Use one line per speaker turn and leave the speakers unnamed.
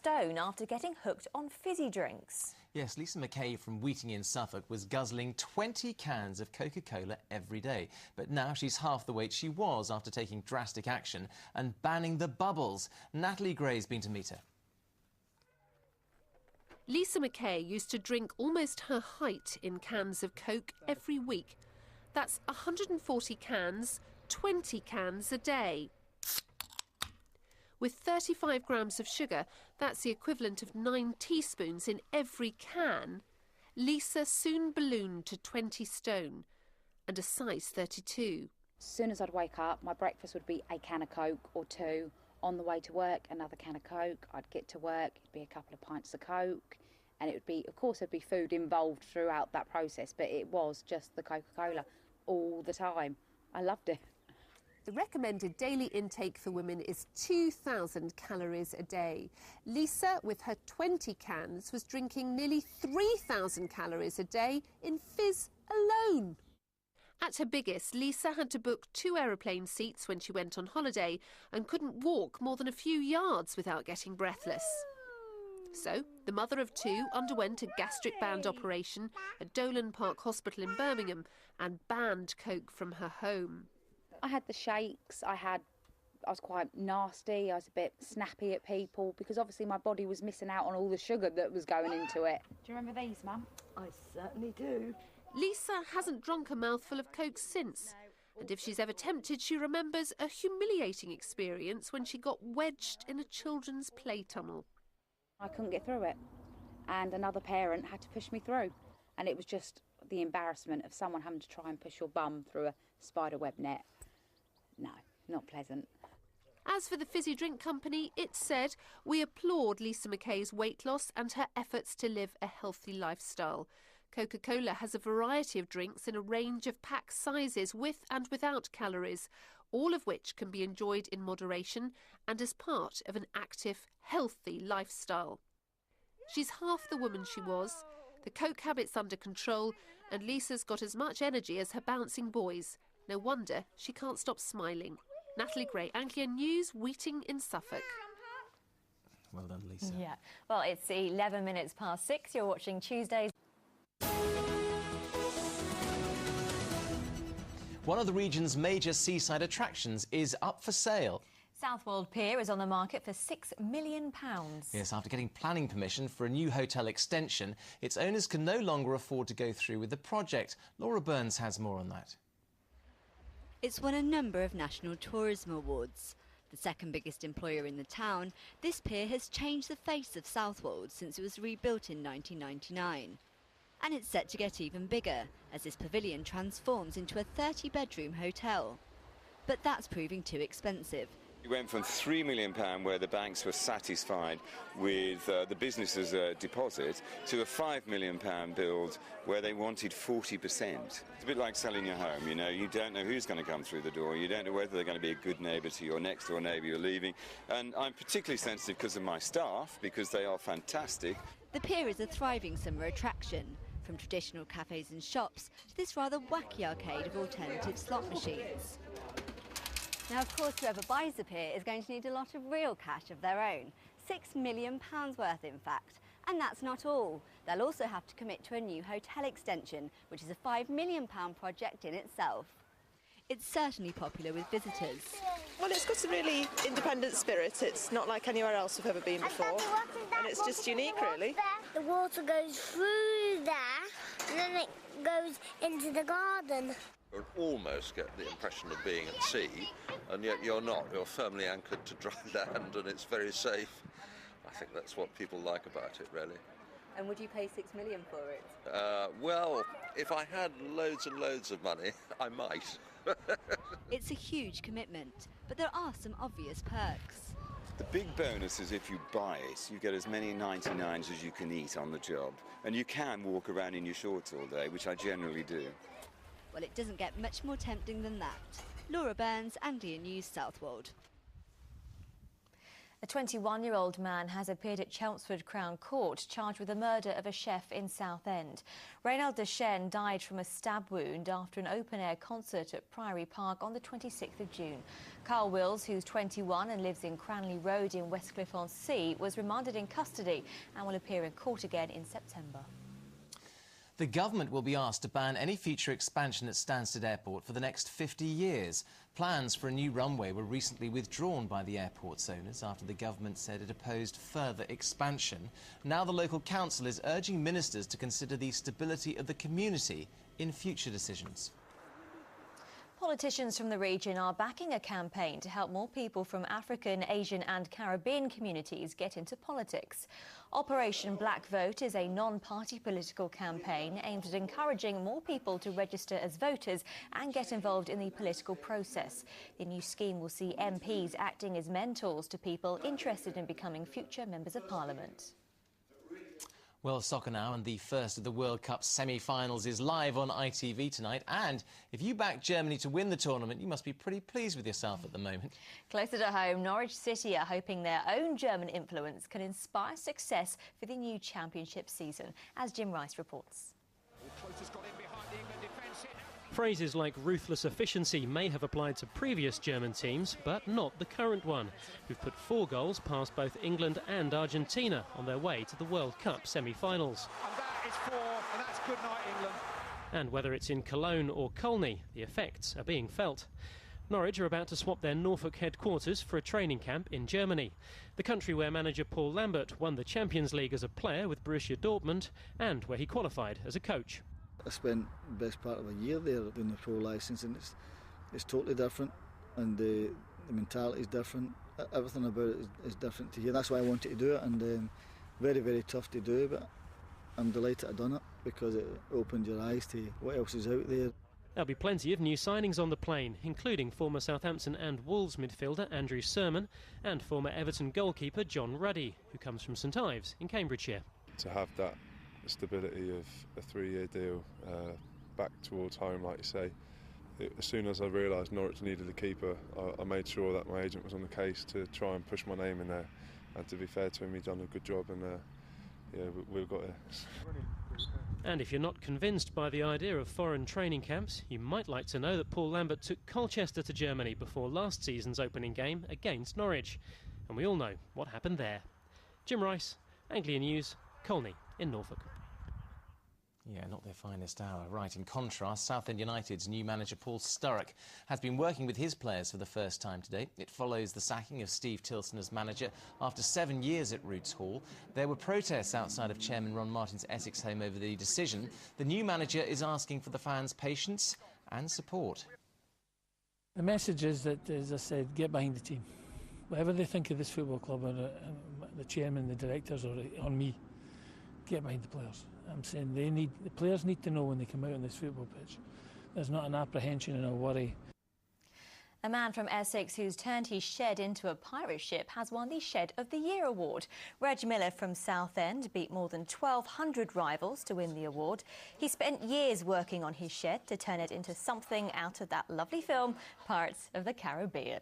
stone after getting hooked on fizzy drinks.
Yes, Lisa McKay from Weeting in Suffolk was guzzling 20 cans of Coca-Cola every day. But now she's half the weight she was after taking drastic action and banning the bubbles. Natalie Gray's been to meet her.
Lisa McKay used to drink almost her height in cans of Coke every week. That's 140 cans, 20 cans a day. With 35 grams of sugar, that's the equivalent of 9 teaspoons in every can. Lisa soon ballooned to 20 stone and a size 32.
As soon as I'd wake up, my breakfast would be a can of Coke or two. On the way to work, another can of Coke. I'd get to work, it'd be a couple of pints of Coke. And it would be, of course, there'd be food involved throughout that process, but it was just the Coca-Cola all the time. I loved it.
The recommended daily intake for women is 2,000 calories a day. Lisa, with her 20 cans, was drinking nearly 3,000 calories a day in fizz alone. At her biggest, Lisa had to book 2 aeroplane seats when she went on holiday and couldn't walk more than a few yards without getting breathless. So, the mother of 2 underwent a gastric band operation at Dolan Park Hospital in Birmingham and banned Coke from her home.
I had the shakes, I was quite nasty, I was a bit snappy at people because obviously my body was missing out on all the sugar that was going into it. Do you remember these, Mum?
I certainly do.
Lisa hasn't drunk a mouthful of Coke since, and if she's ever tempted, she remembers a humiliating experience when she got wedged in a children's play tunnel.
I couldn't get through it, and another parent had to push me through, and it was just the embarrassment of someone having to try and push your bum through a spider web net. No, not pleasant.
As for the fizzy drink company, it said, "We applaud Lisa McKay's weight loss and her efforts to live a healthy lifestyle. Coca-Cola has a variety of drinks in a range of pack sizes with and without calories, all of which can be enjoyed in moderation and as part of an active, healthy lifestyle." She's half the woman she was, the Coke habit's under control, and Lisa's got as much energy as her bouncing boys. No wonder she can't stop smiling. Natalie Gray, Anglia News, Weeting in Suffolk.
Well done, Lisa.
Yeah. Well, it's 11 minutes past 6. You're watching Tuesdays.
One of the region's major seaside attractions is up for sale.
Southwold Pier is on the market for £6 million.
Yes, after getting planning permission for a new hotel extension, its owners can no longer afford to go through with the project. Laura Burns has more on that.
It's won a number of national tourism awards. The second biggest employer in the town, this pier has changed the face of Southwold since it was rebuilt in 1999. And it's set to get even bigger as this pavilion transforms into a 30-bedroom hotel. But that's proving too expensive.
We went from £3 million, where the banks were satisfied with the business's deposit, to a £5 million build where they wanted 40%. It's a bit like selling your home, you know. You don't know who's going to come through the door. You don't know whether they're going to be a good neighbour to your next-door neighbour you're leaving. And I'm particularly sensitive because of my staff, because they are fantastic.
The pier is a thriving summer attraction, from traditional cafes and shops to this rather wacky arcade of alternative slot machines.
Now, of course, whoever buys the pier is going to need a lot of real cash of their own. £6 million worth, in fact. And that's not all. They'll also have to commit to a new hotel extension, which is a £5 million project in itself.
It's certainly popular with visitors.
Well, it's got a really independent spirit. It's not like anywhere else we've ever been before. And it's just unique, really.
The water goes through there, and then it goes into the garden.
You almost get the impression of being at sea, and yet you're not. You're firmly anchored to dry land, and it's very safe. I think that's what people like about it, really.
And would you pay £6 million for it?
Well, if I had loads and loads of money, I might.
It's a huge commitment, but there are some obvious perks.
The big bonus is if you buy it, you get as many 99s as you can eat on the job. And you can walk around in your shorts all day, which I generally do.
Well, it doesn't get much more tempting than that. Laura Burns, Anglia News, Southwold.
A 21-year-old man has appeared at Chelmsford Crown Court charged with the murder of a chef in Southend. Reynald Deschênes died from a stab wound after an open-air concert at Priory Park on the 26th of June. Carl Wills, who's 21 and lives in Cranley Road in Westcliff-on-Sea, was remanded in custody and will appear in court again in September.
The government will be asked to ban any future expansion at Stansted Airport for the next 50 years. Plans for a new runway were recently withdrawn by the airport's owners after the government said it opposed further expansion. Now the local council is urging ministers to consider the stability of the community in future decisions.
Politicians from the region are backing a campaign to help more people from African, Asian and Caribbean communities get into politics. Operation Black Vote is a non-party political campaign aimed at encouraging more people to register as voters and get involved in the political process. The new scheme will see MPs acting as mentors to people interested in becoming future members of Parliament.
Well, soccer now, and the first of the World Cup semi-finals is live on ITV tonight. And if you back Germany to win the tournament, you must be pretty pleased with yourself at the moment.
Closer to home, Norwich City are hoping their own German influence can inspire success for the new championship season, as Jim Rice reports.
Phrases like ruthless efficiency may have applied to previous German teams, but not the current one, who've put 4 goals past both England and Argentina on their way to the World Cup semi-finals.
And that is 4, and that's good night, England.
And whether it's in Cologne or Colney, the effects are being felt. Norwich are about to swap their Norfolk headquarters for a training camp in Germany, the country where manager Paul Lambert won the Champions League as a player with Borussia Dortmund and where he qualified as a coach.
I spent the best part of a year there doing the pro licence, and it's totally different, and the mentality is different. Everything about it is different to here. That's why I wanted to do it, and very, very tough to do, but I'm delighted I've done it because it opened your eyes to what else is out there.
There'll be plenty of new signings on the plane, including former Southampton and Wolves midfielder Andrew Surman and former Everton goalkeeper John Ruddy, who comes from St Ives in Cambridgeshire.
To have that stability of a 3-year deal back towards home, like you say. As soon as I realised Norwich needed a keeper, I made sure that my agent was on the case to try and push my name in there. And to be fair to him, he's done a good job, and yeah, we've got it.
And if you're not convinced by the idea of foreign training camps, you might like to know that Paul Lambert took Colchester to Germany before last season's opening game against Norwich. And we all know what happened there. Jim Rice, Anglia News, Colney in Norfolk.
Yeah, not their finest hour. Right, in contrast, Southend United's new manager Paul Sturrock has been working with his players for the first time today. It follows the sacking of Steve Tilson as manager after 7 years at Roots Hall. There were protests outside of Chairman Ron Martin's Essex home over the decision. The new manager is asking for the fans' patience and support.
The message is that, as I said, get behind the team. Whatever they think of this football club, or the chairman, the directors, or on me, get behind the players. I'm saying the players need to know when they come out on this football pitch. There's not an apprehension and a worry.
A man from Essex who's turned his shed into a pirate ship has won the Shed of the Year award. Reg Miller from Southend beat more than 1,200 rivals to win the award. He spent years working on his shed to turn it into something out of that lovely film, Pirates of the Caribbean.